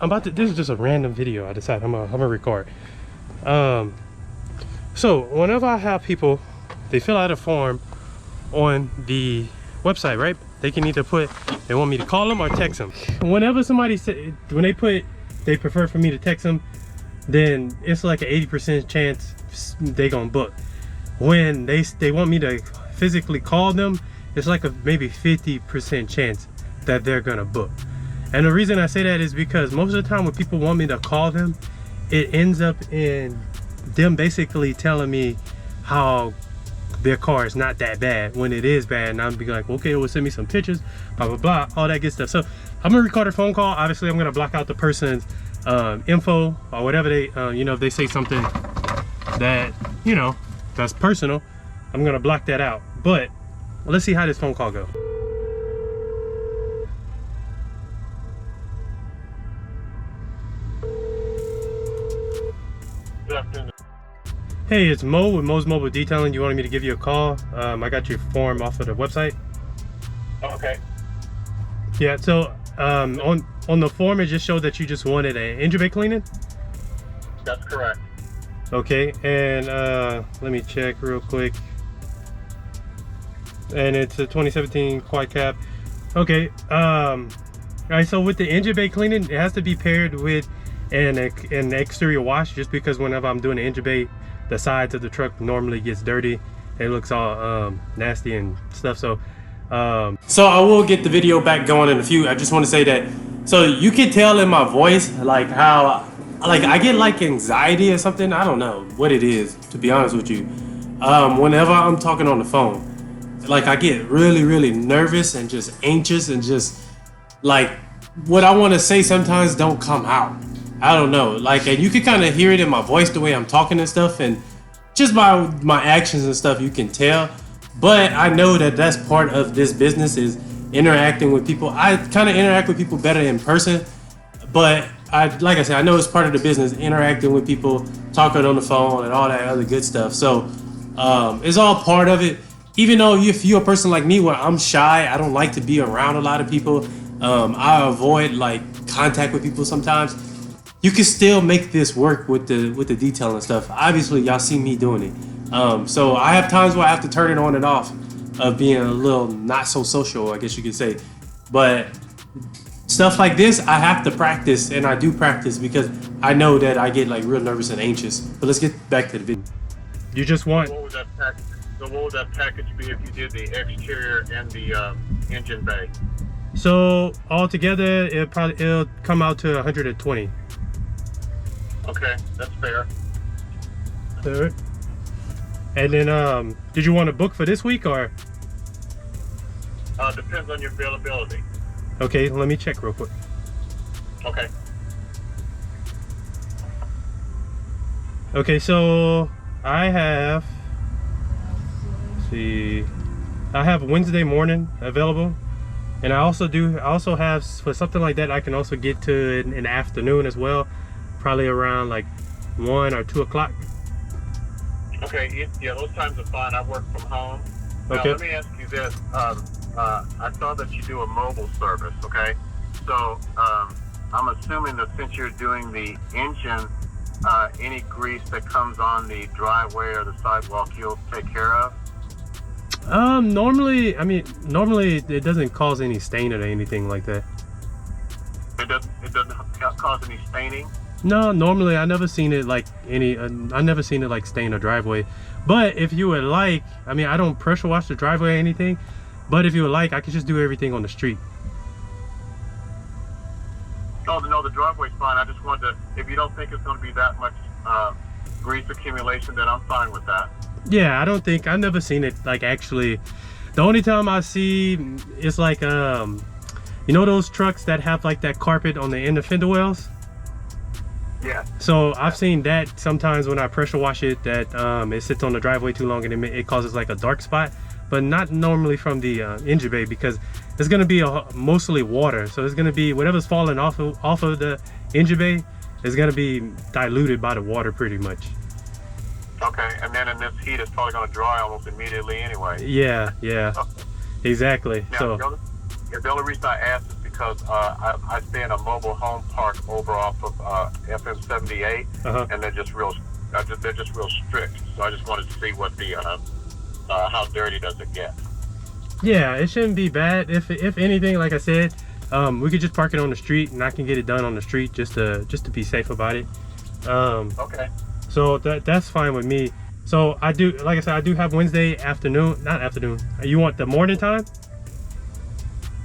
This is just a random video I decided I'm gonna record. So whenever I have people, they fill out a form on the website, right? They can either put, they want me to call them or text them. Whenever somebody when they put, they prefer for me to text them, then it's like an 80% chance they gonna book. When they want me to physically call them, it's like a maybe 50% chance that they're gonna book. And the reason I say that is because most of the time when people want me to call them, it ends up in them basically telling me how their car is not that bad when it is bad, and I'm be like, okay, well, send me some pictures, blah blah blah, all that good stuff. So I'm gonna record a phone call. Obviously I'm gonna block out the person's info or whatever they you know, if they say something that, you know, that's personal, I'm gonna block that out. But let's see how this phone call goes. Hey, it's Mo with Mo's Mobile Detailing. You wanted me to give you a call. I got your form off of the website. Okay. Yeah, so on the form it just showed that you just wanted an engine bay cleaning. That's correct. Okay, and let me check real quick. And it's a 2017 quad cab. Okay, all right, so with the engine bay cleaning, it has to be paired with an exterior wash, just because whenever I'm doing the engine bay, the sides of the truck normally gets dirty. It looks all nasty and stuff. So I will get the video back going in a few. I just want to say that, so you can tell in my voice like how like I get like anxiety or something. I don't know what it is, to be honest with you. Whenever I'm talking on the phone, like I get really nervous and just anxious, and just like what I want to say sometimes don't come out. I don't know, like, and you can kind of hear it in my voice, the way I'm talking and stuff, and just by my actions and stuff you can tell. But I know that that's part of this business, is interacting with people. I kind of interact with people better in person, but like I said, I know it's part of the business, interacting with people, talking on the phone and all that other good stuff. So it's all part of it. Even though if you're a person like me where I'm shy, I don't like to be around a lot of people, I avoid like contact with people sometimes. You can still make this work with the detail and stuff. Obviously, y'all see me doing it. So I have times where I have to turn it on and off, of being a little not so social, I guess you could say. But stuff like this, I have to practice, and I do practice because I know that I get like real nervous and anxious. But let's get back to the video. You just want. What would that package be if you did the exterior and the engine bay? So altogether, it'll come out to 120. Okay, that's fair. Alright. And then, did you want to book for this week or? Depends on your availability. Okay, let me check real quick. Okay. Okay, so I have, let's see, I have Wednesday morning available, and I also have, for something like that, I can also get to in the afternoon as well, probably around like 1 or 2 o'clock. Okay, yeah, those times are fine. I work from home. Now, Okay. let me ask you this. I saw that you do a mobile service, okay? So I'm assuming that since you're doing the engine, any grease that comes on the driveway or the sidewalk, you'll take care of? Normally it doesn't cause any stain or anything like that. It doesn't cause any staining? No, normally I never seen it like I never seen it like stain a driveway. But if you would like, I don't pressure wash the driveway or anything, but if you would like, I could just do everything on the street. Oh, no, the driveway's fine. I just wanted to, if you don't think it's going to be that much grease accumulation, then I'm fine with that. Yeah, I never seen it like actually. The only time I see is like you know those trucks that have like that carpet on the end of fender wells? Yeah. So I've seen that sometimes when I pressure wash it, that it sits on the driveway too long and it causes like a dark spot, but not normally from the engine bay, because it's going to be mostly water. So it's going to be whatever's falling off of the engine bay is going to be diluted by the water pretty much. Okay, and then in this heat, it's probably going to dry almost immediately anyway. Yeah, exactly. Now, So the only reason I asked is because I stay in a mobile home park over off of FM 78, and they're just real strict. So I just wanted to see what the how dirty does it get. Yeah, it shouldn't be bad. If anything, like I said, we could just park it on the street, and I can get it done on the street just to be safe about it. Okay. So that's fine with me. So I do, like I said, I do have Wednesday afternoon, not afternoon. You want the morning time?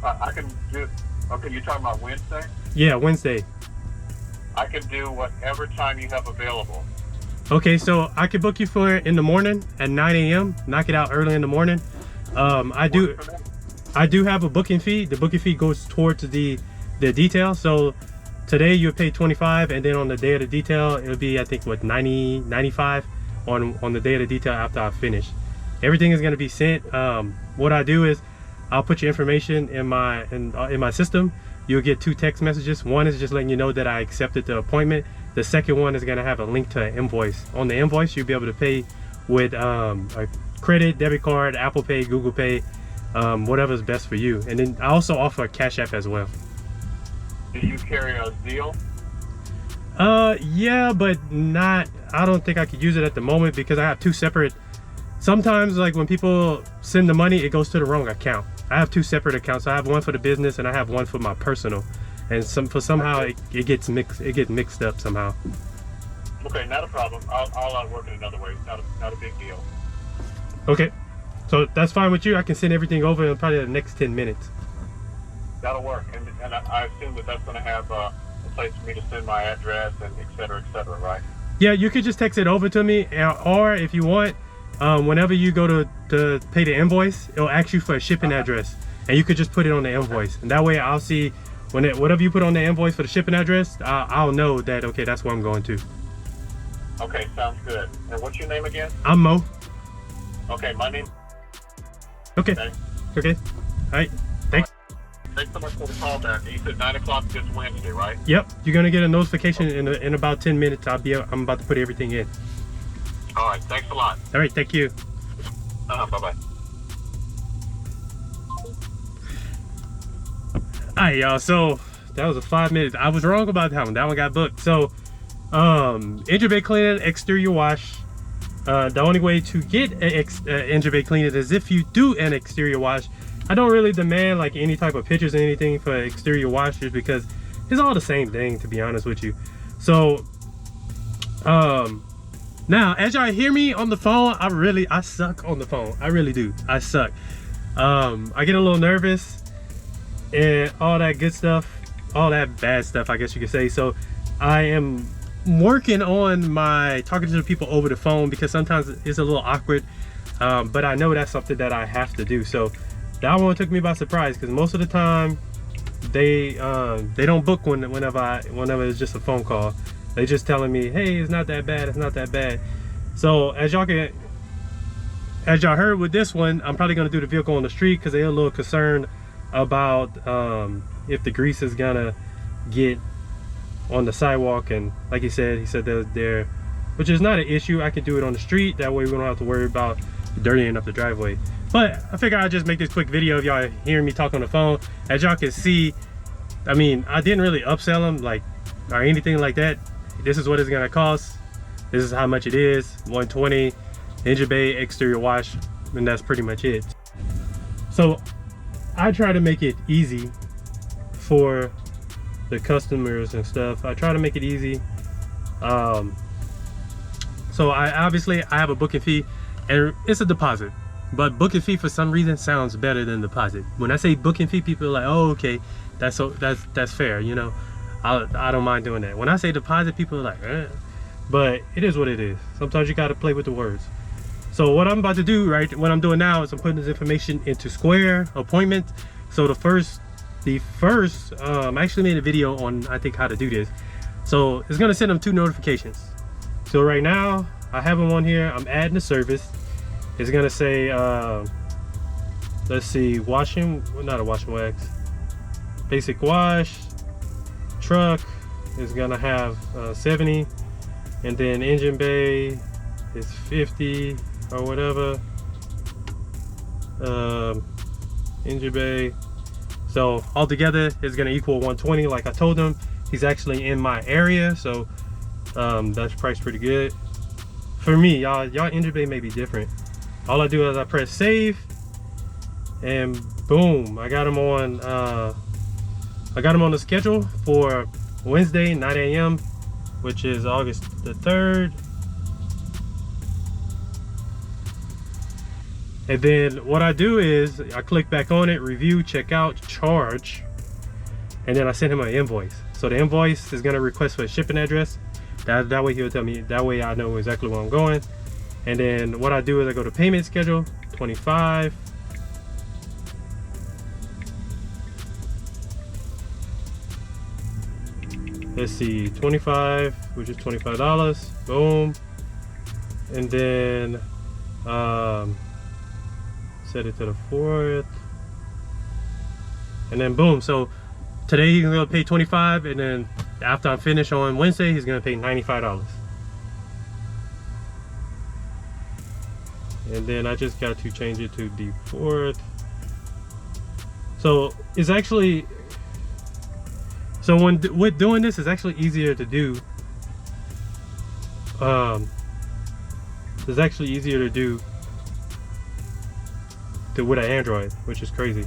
I can do. Okay, you're talking about Wednesday? Yeah, Wednesday. I can do whatever time you have available. Okay, so I could book you for in the morning at 9 a.m. Knock it out early in the morning. I do have a booking fee. The booking fee goes towards the detail. So today you'll pay 25, and then on the day of the detail it'll be, I think, what, 90, 95 on the day of the detail after I finish. Everything is going to be sent. What I do is I'll put your information in my system. You'll get 2 text messages. One is just letting you know that I accepted the appointment. The second one is going to have a link to an invoice. On the invoice, you'll be able to pay with a credit, debit card, Apple Pay, Google Pay, whatever's best for you. And then I also offer a Cash App as well. Do you carry a Zeal? Yeah, but not, I don't think I could use it at the moment because I have 2 separate. Sometimes, like when people send the money, it goes to the wrong account. I have 2 separate accounts. I have one for the business and I have one for my personal. And somehow it gets mixed up somehow. Okay, not a problem. I'll work it another way. Not a big deal. Okay, so that's fine with you. I can send everything over in probably the next 10 minutes. That'll work, and I assume that's going to have a place for me to send my address and et cetera, right? Yeah, you could just text it over to me, or if you want, whenever you go to pay the invoice, it'll ask you for a shipping address, and you could just put it on the invoice, and that way I'll see whatever you put on the invoice for the shipping address, I'll know that, okay, that's where I'm going to. Okay, sounds good. And what's your name again? I'm Mo. Okay, my name. Okay. Okay. All right. Thanks. Thanks so much for the call back. You said 9 o'clock this Wednesday, right? Yep. You're gonna get a notification in about 10 minutes. I'm about to put everything in. All right. Thanks a lot. All right. Thank you. Bye bye. All right, y'all. So that was a 5 minutes. I was wrong about that one. That one got booked. So, engine bay cleaning, exterior wash. The only way to get an engine bay cleaning is if you do an exterior wash. I don't really demand like any type of pictures or anything for exterior washes because it's all the same thing, to be honest with you. So now as y'all hear me on the phone, I suck on the phone. I really do. I suck. I get a little nervous and all that good stuff, all that bad stuff, I guess you could say. So I am working on my talking to the people over the phone because sometimes it's a little awkward, but I know that's something that I have to do. So that one took me by surprise because most of the time they don't book whenever it's just a phone call. They just telling me, hey, it's not that bad, it's not that bad. So as y'all heard with this one, I'm probably gonna do the vehicle on the street because they're a little concerned about if the grease is gonna get on the sidewalk. And like he said that which is not an issue. I can do it on the street, that way we don't have to worry about dirtying up the driveway. But I figure I'd just make this quick video of y'all hearing me talk on the phone. As y'all can see, I mean, I didn't really upsell them like or anything like that. This is what it's gonna cost, this is how much it is. 120 engine bay exterior wash, and that's pretty much it. So I try to make it easy for the customers and stuff. I try to make it easy. So I have a booking fee, and it's a deposit, but booking fee for some reason sounds better than deposit. When I say booking fee, people are like, oh, okay, that's fair, you know. I don't mind doing that. When I say deposit, people are like, eh. But it is what it is. Sometimes you gotta play with the words. So what I'm about to do, right, what I'm doing now is I'm putting this information into Square appointment. So the first I actually made a video on, I think, how to do this. So it's gonna send them 2 notifications. So right now I have them on here. I'm adding the service. It's gonna say let's see, not a washing wax, basic wash. Truck is gonna have 70, and then engine bay is 50 or whatever. Engine bay So altogether it's gonna equal 120. Like I told him, he's actually in my area, so that's priced pretty good for me. Y'all Engine Bay may be different. All I do is I press save, and boom, I got him on the schedule for Wednesday 9 a.m. which is August the 3rd. And then what I do is I click back on it, review, check out, charge, and then I send him an invoice. So the invoice is gonna request for a shipping address. That way he'll tell me, that way I know exactly where I'm going. And then what I do is I go to payment schedule, 25. Let's see, 25, which is $25, boom. And then set it to the 4th, and then boom. So today he's gonna pay 25, and then after I finish on Wednesday he's gonna pay $95. And then I just got to change it to the 4th. So it's actually, so with doing this, it's actually easier to do. It's actually easier to do with an Android, which is crazy.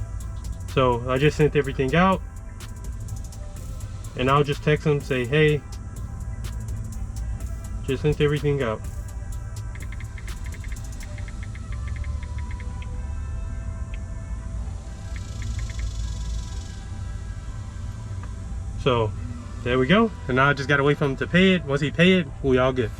So I just sent everything out, and I'll just text them, say, hey, just sent everything out. So there we go. And now I just gotta wait for him to pay it. Once he pay it, we all good.